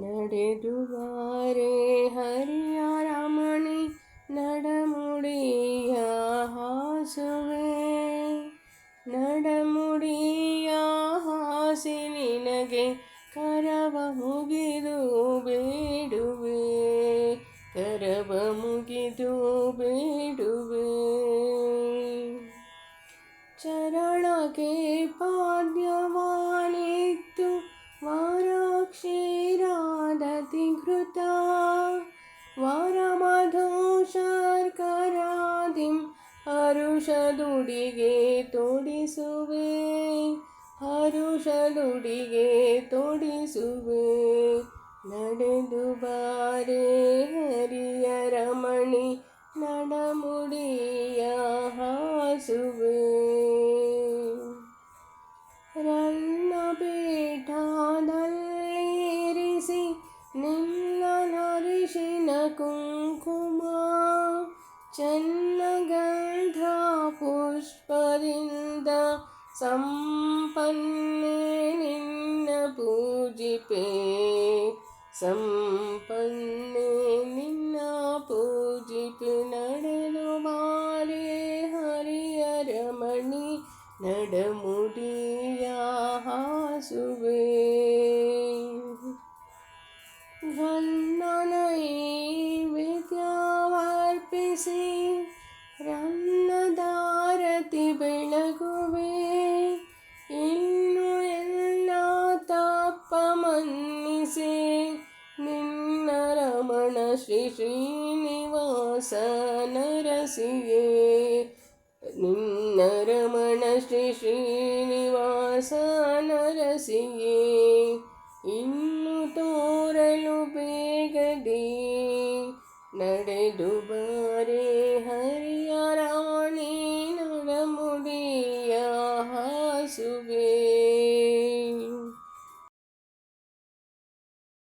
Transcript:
ನಡೆದು ಬಾರೆ ಹರಿಯ ರಮಣಿ ನಡಮುಡಿಯ ಹಾಸುವೆ ನಡಮುಡಿಯ ಹಾಸಿ ನಿನಗೆ ಕರವ ಮುಗಿದು ಬೇಡುವೆ ಕರವ ಮುಗಿದು ಬೇಡುವೆ ಚರಣಕ್ಕೆ ಪಾದ್ಯವಾನಿತ್ತು ವಾರಾಕ್ಷೀರಾದತಿ ಘೃತ ವರಮಧು ಶರ್ಕರಾದಿಂ ಹರುಷದುಡಿಗೆ ತೊಡಿಸುವೆ ಹರುಷದುಡಿಗೆ ತೊಡಿಸುವೆ ನಡೆದು ಬಾರೆ ಹರಿಯ ರಮಣಿ ನಡಮುಡಿಯ ಹಾಸುವೆ ರನ್ನ ಪೀಠದಲ್ಲಿರಿಸಿ ನಿನ್ನ ನರಿಶಿನ ಕುಂಕುಮ ಚನ್ನಗಂಧ ಪುಷ್ಪದಿಂದ ಸಂಪನ್ನೆ ನಿನ್ನ ಪೂಜಿಪೆ ಸಂಪನ್ನೆ ನಿನ್ನ ಪೂಜಿಪೆ ನಡೆದು ಬಾರೆ ಹರಿಯ ರಮಣಿ ನಡಮುಡಿಯ ಹಾಸುವೆ ಘನ್ನ ನೈವೇದ್ಯವರ್ಪಿಸಿ ರನ್ನದಾರತಿ ಬೆಳಗುವೆ ಇನ್ನು ಎಲ್ಲ ತಪ್ಪ ಮನ್ನಿಸೆ ನಿನ್ನ ರಮಣ ಶ್ರೀ ಶ್ರೀನಿವಾಸ ನರಸಿಯೇ ನಿನ್ನ ರಮಣ ಶ್ರೀ ಶ್ರೀನಿವಾಸ ನರಸಿಯೇ ಇನ್ನು ತೋರಲು ಬೇಗದೆ ನಡೆದು